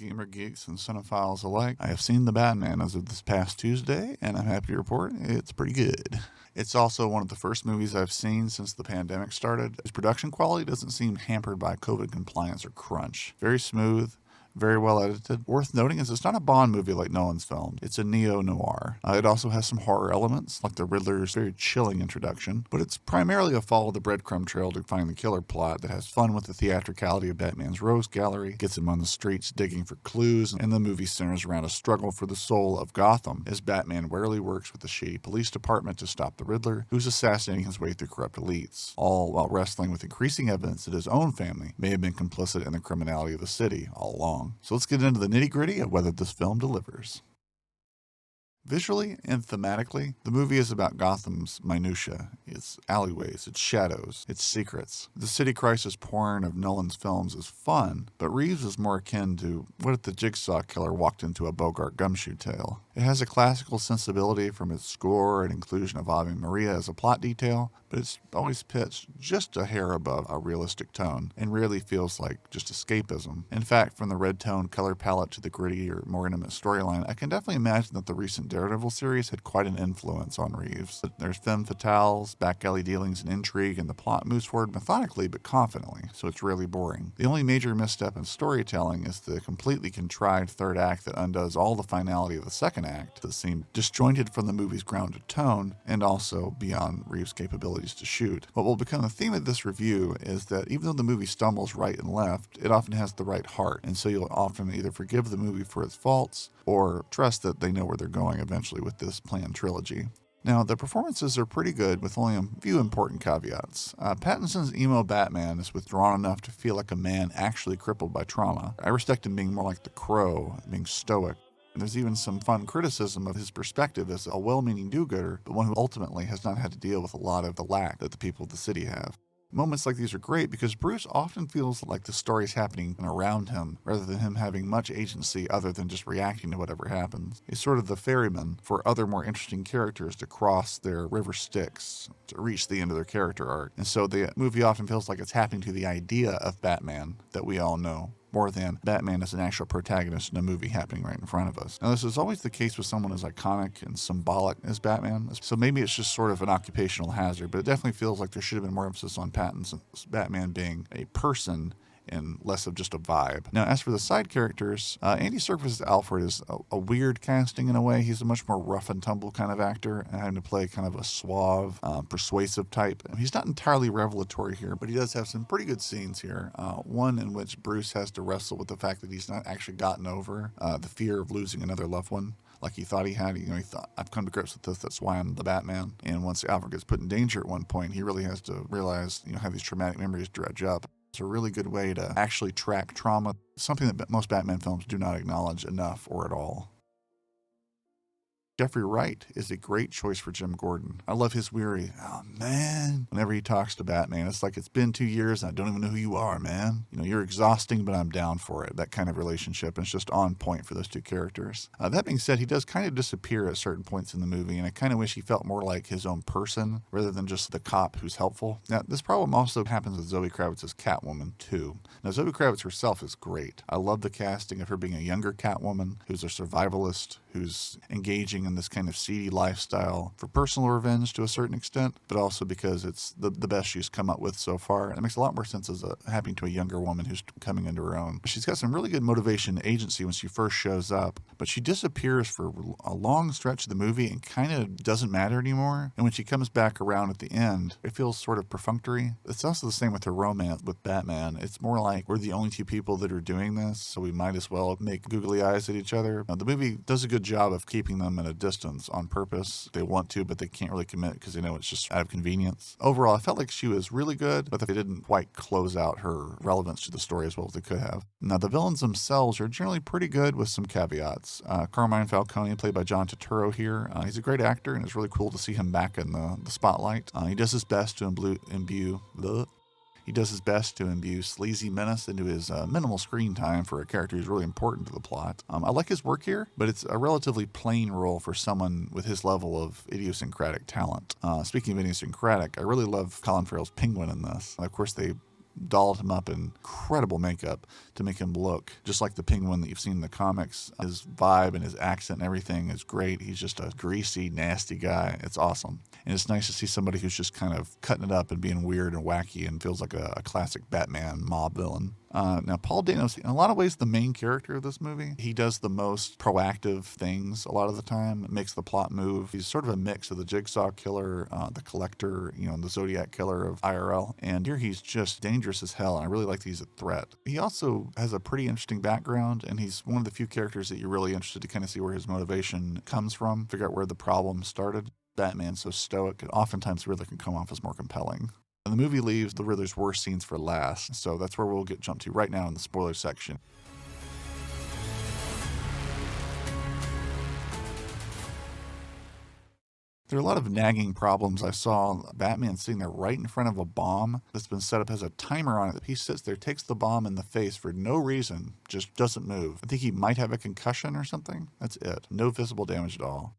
gamer geeks and cinephiles alike. I have seen The Batman as of this past Tuesday, and I'm happy to report it's pretty good. It's also one of the first movies I've seen since the pandemic started. Its production quality doesn't seem hampered by COVID compliance or crunch. Very smooth, very well edited. Worth noting is it's not a Bond movie like Nolan's films. It's a neo-noir. It also has some horror elements, like the Riddler's very chilling introduction, but it's primarily a follow the breadcrumb trail to find the killer plot that has fun with the theatricality of Batman's Rose Gallery, gets him on the streets digging for clues, and the movie centers around a struggle for the soul of Gotham as Batman warily works with the shady police department to stop the Riddler, who's assassinating his way through corrupt elites, all while wrestling with increasing evidence that his own family may have been complicit in the criminality of the city all along. So let's get into the nitty-gritty of whether this film delivers. Visually and thematically, the movie is about Gotham's minutiae, its alleyways, its shadows, its secrets. The city crisis porn of Nolan's films is fun, but Reeves is more akin to what if the Jigsaw Killer walked into a Bogart gumshoe tale. It has a classical sensibility from its score and inclusion of Ave Maria as a plot detail, but it's always pitched just a hair above a realistic tone and rarely feels like just escapism. In fact, from the red tone color palette to the grittier, more intimate storyline, I can definitely imagine that the recent Daredevil series had quite an influence on Reeves. There's femme fatales, back alley dealings, and intrigue, and the plot moves forward methodically but confidently, so it's rarely boring. The only major misstep in storytelling is the completely contrived third act that undoes all the finality of the second act that seemed disjointed from the movie's grounded tone and also beyond Reeves' capabilities to shoot. What will become the theme of this review is that even though the movie stumbles right and left, it often has the right heart, and so you'll often either forgive the movie for its faults or trust that they know where they're going eventually with this planned trilogy. Now, the performances are pretty good with only a few important caveats. Pattinson's emo Batman is withdrawn enough to feel like a man actually crippled by trauma. I respect him being more like the Crow, being stoic. There's even some fun criticism of his perspective as a well-meaning do-gooder, but one who ultimately has not had to deal with a lot of the lack that the people of the city have. Moments like these are great because Bruce often feels like the story is happening around him rather than him having much agency other than just reacting to whatever happens. He's sort of the ferryman for other more interesting characters to cross their river Styx to reach the end of their character arc. And so the movie often feels like it's happening to the idea of Batman that we all know, more than Batman as an actual protagonist in a movie happening right in front of us. Now, this is always the case with someone as iconic and symbolic as Batman, so maybe it's just sort of an occupational hazard, but it definitely feels like there should have been more emphasis on Pattinson's Batman being a person and less of just a vibe. Now, as for the side characters, Andy Serkis's Alfred is a weird casting in a way. He's a much more rough and tumble kind of actor, and having to play kind of a suave, persuasive type. He's not entirely revelatory here, but he does have some pretty good scenes here. One in which Bruce has to wrestle with the fact that he's not actually gotten over the fear of losing another loved one like he thought he had. He thought, I've come to grips with this, that's why I'm the Batman. And once Alfred gets put in danger at one point, he really has to realize, have these traumatic memories dredge up. It's a really good way to actually track trauma, something that most Batman films do not acknowledge enough or at all. Jeffrey Wright is a great choice for Jim Gordon. I love his weary, oh man, whenever he talks to Batman. It's like, it's been 2 years and I don't even know who you are, man. You're exhausting, but I'm down for it. That kind of relationship. And it's just on point for those two characters. That being said, he does kind of disappear at certain points in the movie, and I kind of wish he felt more like his own person rather than just the cop who's helpful. Now, this problem also happens with Zoe Kravitz's Catwoman, too. Now, Zoe Kravitz herself is great. I love the casting of her being a younger Catwoman who's a survivalist, who's engaging in this kind of seedy lifestyle for personal revenge to a certain extent, but also because it's the best she's come up with so far. And it makes a lot more sense as happening to a younger woman who's coming into her own. She's got some really good motivation and agency when she first shows up, but she disappears for a long stretch of the movie and kind of doesn't matter anymore. And when she comes back around at the end, it feels sort of perfunctory. It's also the same with her romance with Batman. It's more like we're the only two people that are doing this, so we might as well make googly eyes at each other. Now, the movie does a good job of keeping them at a distance on purpose. They want to, but they can't really commit because they know it's just out of convenience. Overall, I felt like she was really good, but they didn't quite close out her relevance to the story as well as they could have. Now, the villains themselves are generally pretty good with some caveats. Carmine Falcone, played by John Turturro here, he's a great actor, and it's really cool to see him back in the spotlight. He does his best to imbue sleazy menace into his minimal screen time for a character who's really important to the plot. I like his work here, but it's a relatively plain role for someone with his level of idiosyncratic talent. Speaking of idiosyncratic, I really love Colin Farrell's Penguin in this. Of course, they dolled him up in incredible makeup to make him look just like the Penguin that you've seen in the comics. His vibe and his accent and everything is great. He's just a greasy, nasty guy. It's awesome. And it's nice to see somebody who's just kind of cutting it up and being weird and wacky and feels like a classic Batman mob villain. Now, Paul Dano's, in a lot of ways, the main character of this movie. He does the most proactive things a lot of the time. It makes the plot move. He's sort of a mix of the Jigsaw Killer, the Collector, the Zodiac Killer of IRL. And here he's just dangerous as hell, and I really like that he's a threat. He also has a pretty interesting background, and he's one of the few characters that you're really interested to kind of see where his motivation comes from, figure out where the problem started. Batman's so stoic, and oftentimes the Riddler can come off as more compelling. And the movie leaves the Riddler's worst scenes for last, so that's where we'll get jumped to right now in the spoiler section. There are a lot of nagging problems. I saw Batman sitting there right in front of a bomb that's been set up, has a timer on it. He sits there, takes the bomb in the face for no reason, just doesn't move. I think he might have a concussion or something. That's it. No visible damage at all.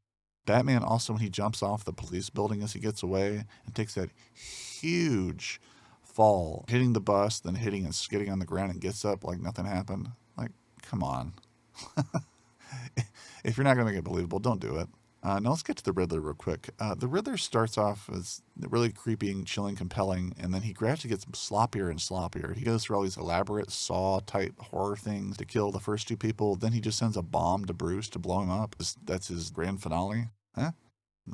Batman also, when he jumps off the police building as he gets away and takes that huge fall, hitting the bus, then hitting and skidding on the ground and gets up like nothing happened. Like, come on. If you're not going to make it believable, don't do it. Now let's get to the Riddler real quick. The Riddler starts off as really creepy and chilling, compelling, and then he gradually gets sloppier and sloppier. He goes through all these elaborate Saw-type horror things to kill the first two people. Then he just sends a bomb to Bruce to blow him up. That's his grand finale. Huh?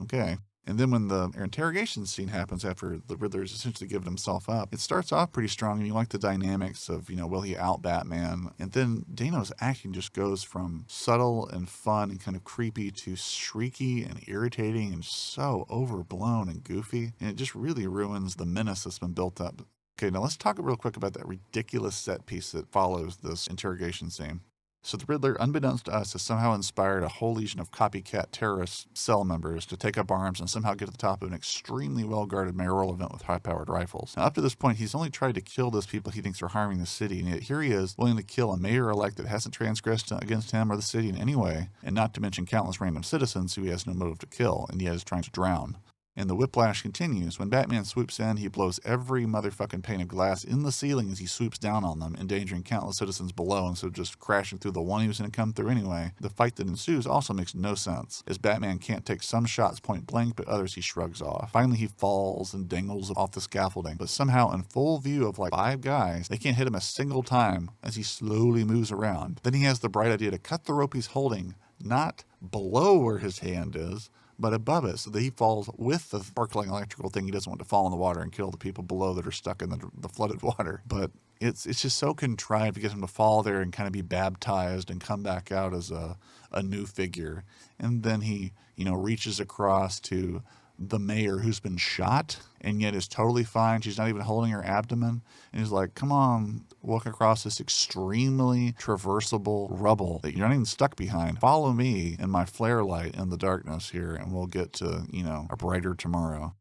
Okay. And then when the interrogation scene happens after the Riddler's essentially given himself up, it starts off pretty strong, and you like the dynamics of, will he out Batman? And then Dano's acting just goes from subtle and fun and kind of creepy to shrieky and irritating and so overblown and goofy. And it just really ruins the menace that's been built up. Okay, now let's talk real quick about that ridiculous set piece that follows this interrogation scene. So the Riddler, unbeknownst to us, has somehow inspired a whole legion of copycat terrorist cell members to take up arms and somehow get to the top of an extremely well-guarded mayoral event with high-powered rifles. Now, up to this point, he's only tried to kill those people he thinks are harming the city, and yet here he is, willing to kill a mayor-elect that hasn't transgressed against him or the city in any way, and not to mention countless random citizens who he has no motive to kill, and yet is trying to drown. And the whiplash continues. When Batman swoops in, he blows every motherfucking pane of glass in the ceiling as he swoops down on them, endangering countless citizens below instead of just crashing through the one he was going to come through anyway. The fight that ensues also makes no sense, as Batman can't take some shots point blank, but others he shrugs off. Finally, he falls and dangles off the scaffolding, but somehow in full view of like 5 guys, they can't hit him a single time as he slowly moves around. Then he has the bright idea to cut the rope he's holding, not below where his hand is, but above it, so that he falls with the sparkling electrical thing. He doesn't want to fall in the water and kill the people below that are stuck in the flooded water. But it's just so contrived to get him to fall there and kind of be baptized and come back out as a new figure. And then he, reaches across to the mayor who's been shot and yet is totally fine. She's not even holding her abdomen. And he's like, come on, walk across this extremely traversable rubble that you're not even stuck behind. Follow me in my flare light in the darkness here, and we'll get to, a brighter tomorrow.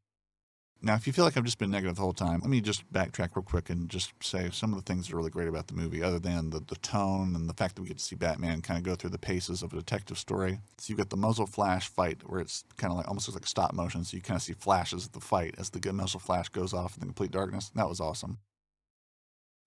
Now, if you feel like I've just been negative the whole time, let me just backtrack real quick and just say some of the things that are really great about the movie, other than the tone and the fact that we get to see Batman kind of go through the paces of a detective story. So you've got the muzzle flash fight where it's kind of like almost like stop motion, so you kind of see flashes of the fight as the muzzle flash goes off in the complete darkness. That was awesome.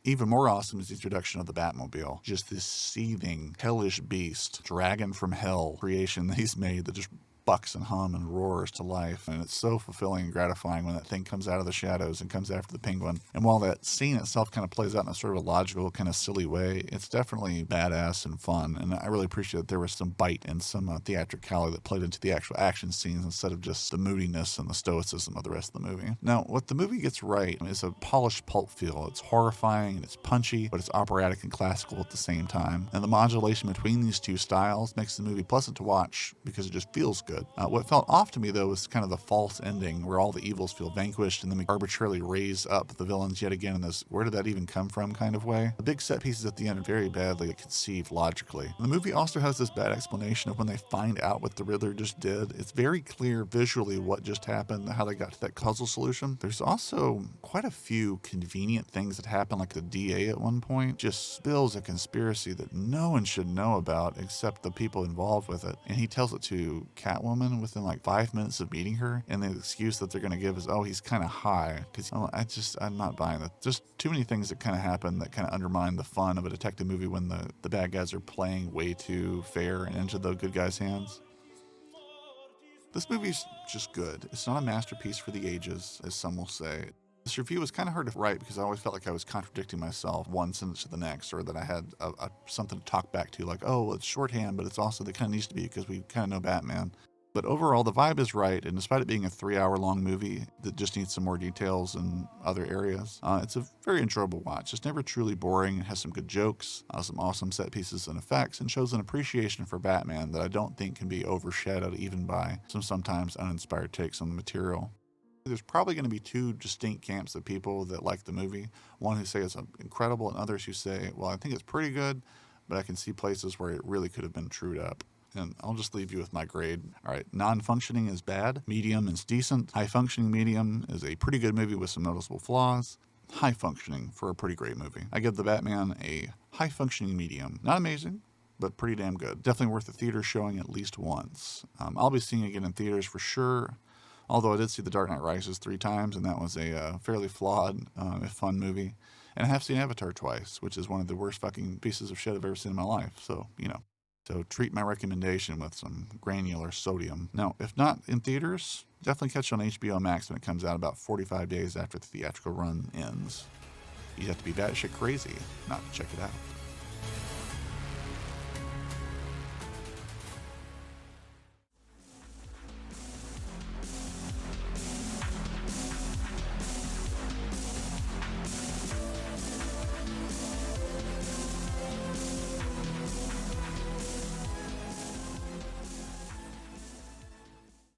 Even more awesome is the introduction of the Batmobile. Just this seething, hellish beast, dragon from hell creation that he's made that just bucks and hum and roars to life, and it's so fulfilling and gratifying when that thing comes out of the shadows and comes after the Penguin. And while that scene itself kind of plays out in a sort of a logical, kind of silly way, it's definitely badass and fun, and I really appreciate that there was some bite and some theatricality that played into the actual action scenes instead of just the moodiness and the stoicism of the rest of the movie. Now, what the movie gets right is a polished pulp feel. It's horrifying and it's punchy, but it's operatic and classical at the same time, and the modulation between these two styles makes the movie pleasant to watch because it just feels good. What felt off to me, though, was kind of the false ending where all the evils feel vanquished and then we arbitrarily raise up the villains yet again in this where did that even come from kind of way. The big set pieces at the end are very badly conceived logically. And the movie also has this bad explanation of when they find out what the Riddler just did. It's very clear visually what just happened, how they got to that puzzle solution. There's also quite a few convenient things that happen, like the DA at one point just spills a conspiracy that no one should know about except the people involved with it. And he tells it to Catwoman Catwoman within like 5 minutes of meeting her, and the excuse that they're going to give is, oh, he's kind of high. Because I'm not buying that. Just too many things that kind of happen that kind of undermine the fun of a detective movie when the bad guys are playing way too fair and into the good guys' hands. This movie's just good. It's not a masterpiece for the ages, as some will say. This review was kind of hard to write because I always felt like I was contradicting myself one sentence to the next, or that I had something to talk back to, like, oh, well, it's shorthand, but it's also that kind of needs to be because we kind of know Batman. But overall, the vibe is right, and despite it being a 3-hour-long movie that just needs some more details in other areas, it's a very enjoyable watch. It's never truly boring. It has some good jokes, some awesome set pieces and effects, and shows an appreciation for Batman that I don't think can be overshadowed even by some sometimes uninspired takes on the material. There's probably going to be two distinct camps of people that like the movie. One who say it's incredible, and others who say, well, I think it's pretty good, but I can see places where it really could have been trued up. And I'll just leave you with my grade. All right, non-functioning is bad, medium is decent, high-functioning medium is a pretty good movie with some noticeable flaws, high-functioning for a pretty great movie. I give The Batman a high-functioning medium. Not amazing, but pretty damn good. Definitely worth the theater showing at least once. I'll be seeing it again in theaters for sure, although I did see The Dark Knight Rises 3 times, and that was a fairly flawed, if fun movie. And I have seen Avatar twice, which is one of the worst fucking pieces of shit I've ever seen in my life, so, you know. So treat my recommendation with some granular sodium. Now, if not in theaters, definitely catch it on HBO Max when it comes out about 45 days after the theatrical run ends. You have to be batshit crazy not to check it out.